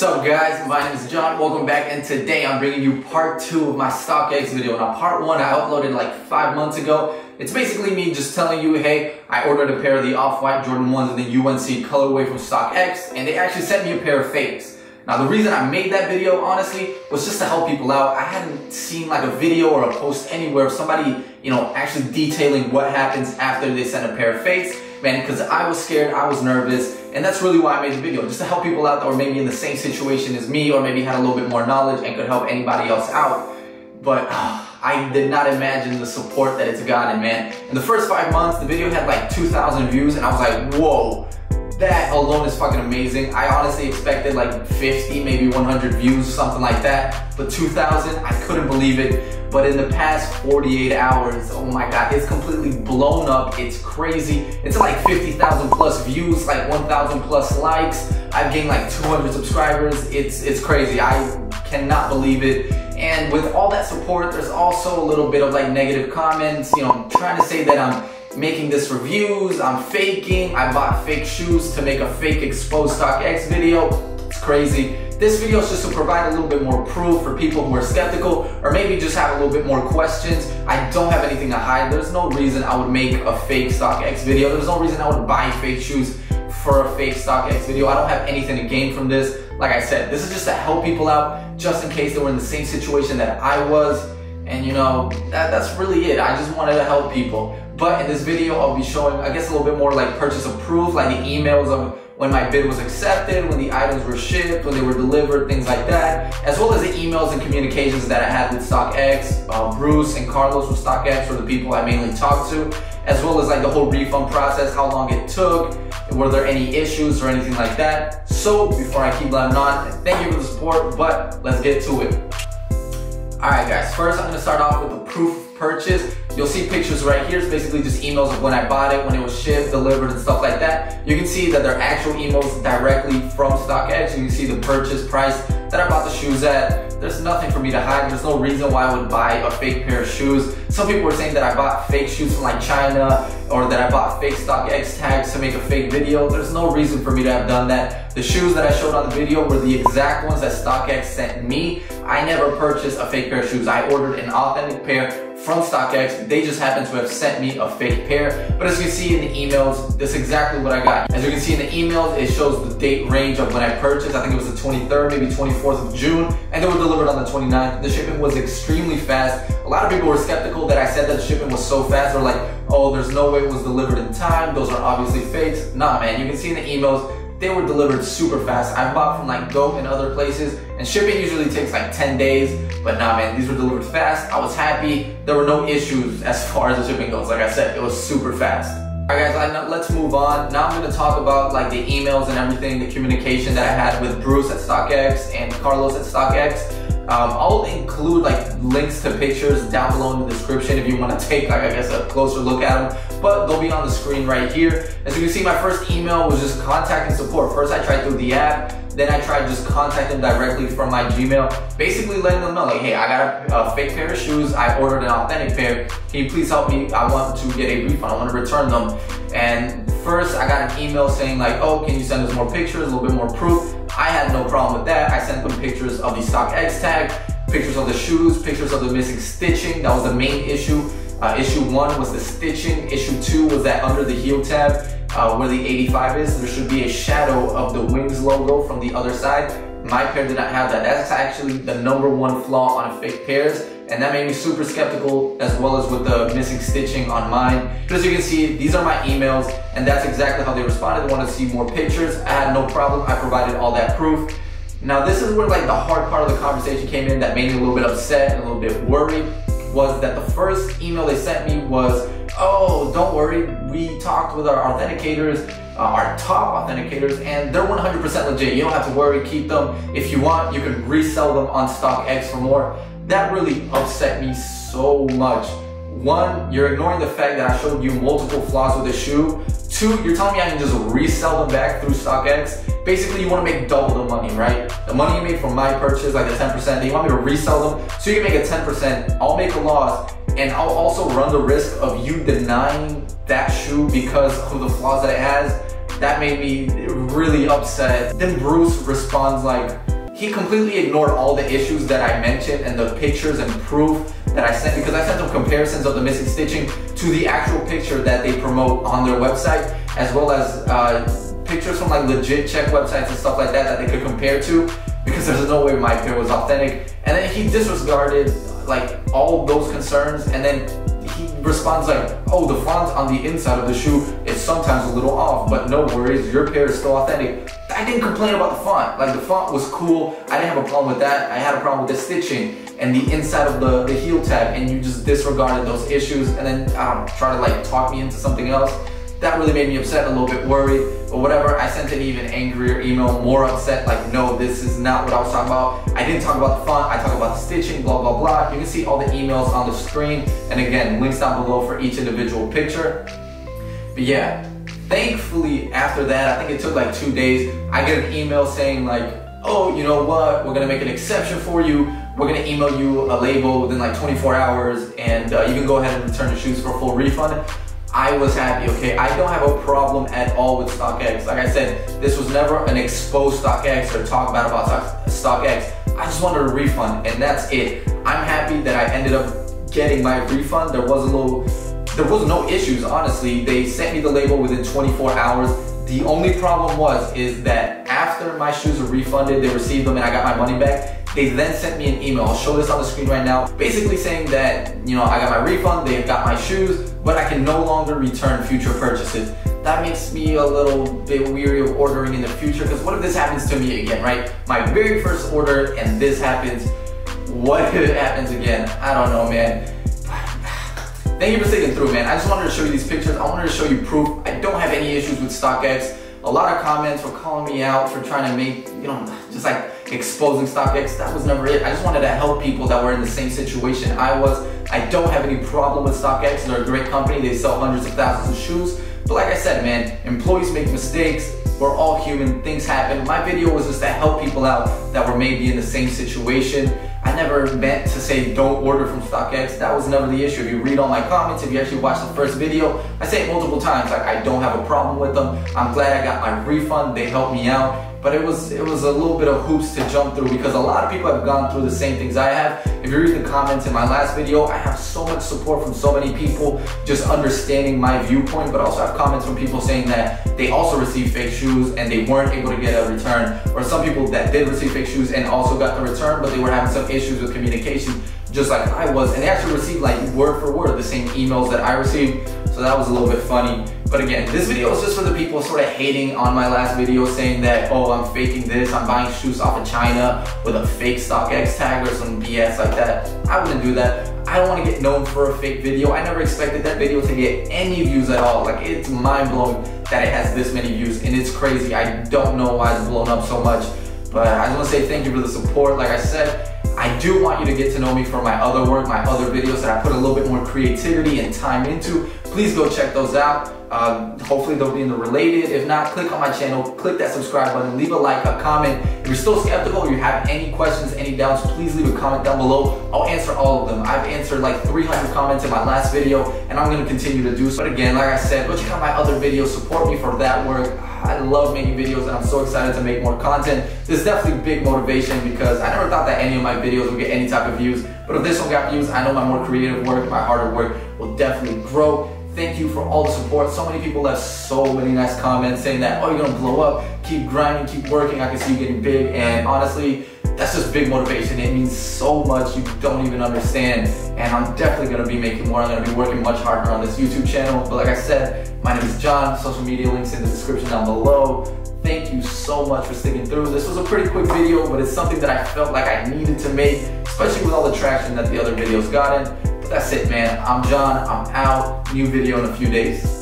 What's up guys, my name is John, welcome back, and today I'm bringing you part 2 of my Stockx video. Now part 1 I uploaded like 5 months ago. It's basically me just telling you, hey, I ordered a pair of the off-white Jordan 1s in the UNC colorway from Stockx, and they actually sent me a pair of fakes. Now the reason I made that video, honestly, was just to help people out. I hadn't seen like a video or a post anywhere of somebody, actually detailing what happens after they send a pair of fakes. Man, because I was scared, I was nervous, and that's really why I made the video, just to help people out that were maybe in the same situation as me, or maybe had a little bit more knowledge and could help anybody else out. But I did not imagine the support that it's gotten, man. In the first 5 months, the video had like 2,000 views, and I was like, whoa, that alone is fucking amazing. I honestly expected like 50, maybe 100 views, something like that. But 2,000, I couldn't believe it. But in the past 48 hours, oh my God, it's completely blown up. It's crazy. It's like 50,000 plus views, like 1,000 plus likes. I've gained like 200 subscribers. It's crazy. I cannot believe it. And with all that support, there's also a little bit of like negative comments, trying to say that I'm making this reviews, I'm faking, I bought fake shoes to make a fake exposed Stockx video. It's crazy. This video is just to provide a little bit more proof for people who are skeptical or maybe just have a little bit more questions. I don't have anything to hide. There's no reason I would make a fake Stockx video. There's no reason I would buy fake shoes for a fake Stockx video. I don't have anything to gain from this. Like I said, this is just to help people out just in case they were in the same situation that I was. And that's really it. I just wanted to help people. But in this video, I'll be showing, I guess, a little bit more like purchase of proof, like the emails of when my bid was accepted, when the items were shipped, when they were delivered, things like that, as well as the emails and communications that I had with Stockx, Bruce and Carlos from Stockx were the people I mainly talked to, as well as like the whole refund process, how long it took, were there any issues or anything like that. So before I keep blabbing on, thank you for the support, but let's get to it. Alright guys, first I'm going to start off with the proof of purchase. You'll see pictures right here. It's basically just emails of when I bought it, when it was shipped, delivered, and stuff like that. You can see that they're actual emails directly from Stockx. You can see the purchase price that I bought the shoes at. There's nothing for me to hide. There's no reason why I would buy a fake pair of shoes. Some people were saying that I bought fake shoes from like China, or that I bought fake Stockx tags to make a fake video. There's no reason for me to have done that. The shoes that I showed on the video were the exact ones that Stockx sent me. I never purchased a fake pair of shoes. I ordered an authentic pair from Stockx. They just happen to have sent me a fake pair. But as you can see in the emails, that's exactly what I got. As you can see in the emails, it shows the date range of when I purchased. I think it was the 23rd, maybe 24th of June, and they were delivered on the 29th. The shipment was extremely fast. A lot of people were skeptical that I said that the shipment was so fast. They're like, oh, there's no way it was delivered in time. Those are obviously fakes. Nah, man, you can see in the emails, they were delivered super fast. I bought from like Go and other places, and shipping usually takes like 10 days. But nah, man, these were delivered fast. I was happy. There were no issues as far as the shipping goes. Like I said, it was super fast. Alright guys, let's move on. Now I'm going to talk about like the emails and everything, the communication that I had with Bruce at Stockx and Carlos at Stockx. I'll include like links to pictures down below in the description if you want to take like, I guess, a closer look at them, but they'll be on the screen right here. As you can see, my first email was just contacting support. First I tried through the app, then I tried just contacting them directly from my Gmail, basically letting them know like, hey, I got a fake pair of shoes, I ordered an authentic pair, can you please help me? I want to get a refund, I want to return them. And first I got an email saying like, oh, can you send us more pictures, a little bit more proof? I had no problem with that. I sent them pictures of the Stockx tag, pictures of the shoes, pictures of the missing stitching. That was the main issue. Issue 1 was the stitching. Issue 2 was that under the heel tab where the 85 is, there should be a shadow of the Wings logo from the other side. My pair did not have that. That's actually the #1 flaw on fake pairs, and that made me super skeptical, as well as with the missing stitching on mine. But as you can see, these are my emails, and that's exactly how they responded. They wanted to see more pictures. I had no problem. I provided all that proof. Now this is where like the hard part of the conversation came in that made me a little bit upset and a little bit worried, was that the first email they sent me was, oh, don't worry, we talked with our authenticators, our top authenticators, and they're 100% legit. You don't have to worry, keep them. If you want, you can resell them on Stockx for more. That really upset me so much. 1, you're ignoring the fact that I showed you multiple flaws with the shoe. 2, you're telling me I can just resell them back through Stockx. Basically, you want to make double the money, right? The money you made from my purchase, like the 10%, you want me to resell them so you can make a 10%. I'll make a loss, and I'll also run the risk of you denying that shoe because of the flaws that it has. That made me really upset. Then Bruce responds like, he completely ignored all the issues that I mentioned and the pictures and proof that I sent, because I sent them comparisons of the missing stitching to the actual picture that they promote on their website, as well as pictures from like legit check websites and stuff like that that they could compare to, because there's no way my pair was authentic. And then he disregarded like all those concerns, and then he responds like, oh, the font on the inside of the shoe is sometimes a little off, but no worries, your pair is still authentic. I didn't complain about the font. Like, the font was cool. I didn't have a problem with that. I had a problem with the stitching and the inside of the heel tab, and you just disregarded those issues and then try to like talk me into something else. That really made me upset, a little bit worried, but whatever. I sent an even angrier email, more upset, like, no, this is not what I was talking about. I didn't talk about the font, I talked about the stitching, blah, blah, blah. You can see all the emails on the screen, and again, links down below for each individual picture. But yeah, thankfully after that, I think it took like 2 days, I get an email saying like, oh, you know what, we're gonna make an exception for you. We're gonna email you a label within like 24 hours, and you can go ahead and return the shoes for a full refund. I was happy, okay? I don't have a problem at all with Stockx. Like I said, this was never an expose Stockx or talk bad about Stockx. I just wanted a refund, and that's it. I'm happy that I ended up getting my refund. There was no issues, honestly. They sent me the label within 24 hours. The only problem is that after my shoes were refunded, they received them and I got my money back, they then sent me an email. I'll show this on the screen right now. Basically saying that, you know, I got my refund, they got my shoes, but I can no longer return future purchases. That makes me a little bit weary of ordering in the future, because what if this happens to me again, right? My very first order and this happens. What if it happens again? I don't know, man. Thank you for sticking through, man. I just wanted to show you these pictures. I wanted to show you proof. I don't have any issues with Stockx. A lot of comments were calling me out for trying to make, you know, just like exposing Stockx. That was never it. I just wanted to help people that were in the same situation I was. I don't have any problem with Stockx. They're a great company. They sell hundreds of thousands of shoes. But like I said, man, employees make mistakes. We're all human. Things happen. My video was just to help people out that were maybe in the same situation. I never meant to say don't order from Stockx. That was never the issue. If you read all my comments, if you actually watch the first video, I say it multiple times, like, I don't have a problem with them. I'm glad I got my refund. They helped me out. But it was a little bit of hoops to jump through, because a lot of people have gone through the same things I have. If you read the comments in my last video, I have so much support from so many people just understanding my viewpoint, but also have comments from people saying that they also received fake shoes and they weren't able to get a return, or some people that did receive fake shoes and also got the return, but they were having some issues with communication just like I was, and they actually received like word for word the same emails that I received. So that was a little bit funny. But again, this video is just for the people sort of hating on my last video, saying that, oh, I'm faking this, I'm buying shoes off of China with a fake Stockx tag or some BS like that. I wouldn't do that. I don't want to get known for a fake video. I never expected that video to get any views at all. Like, it's mind-blowing that it has this many views, and it's crazy. I don't know why it's blown up so much, but I just want to say thank you for the support. Like I said, I do want you to get to know me for my other work, my other videos that I put a little bit more creativity and time into. Please go check those out. Hopefully they'll be in the related. If not, click on my channel, click that subscribe button, leave a like, a comment. If you're still skeptical or you have any questions, any doubts, please leave a comment down below. I'll answer all of them. I've answered like 300 comments in my last video, and I'm gonna continue to do so. But again, like I said, go check out my other videos, support me for that work. I love making videos, and I'm so excited to make more content. This is definitely big motivation, because I never thought that any of my videos would get any type of views. But if this one got views, I know my more creative work, my harder work will definitely grow. Thank you for all the support. So many people left so many nice comments saying that, oh, you're gonna blow up, keep grinding, keep working, I can see you getting big. And honestly, that's just big motivation. It means so much you don't even understand. And I'm definitely gonna be making more. I'm gonna be working much harder on this YouTube channel. But like I said, my name is Jhon. Social media links in the description down below. Thank you so much for sticking through. This was a pretty quick video, but it's something that I felt like I needed to make, especially with all the traction that the other videos got in. That's it, man. I'm Jhon. I'm out. New video in a few days.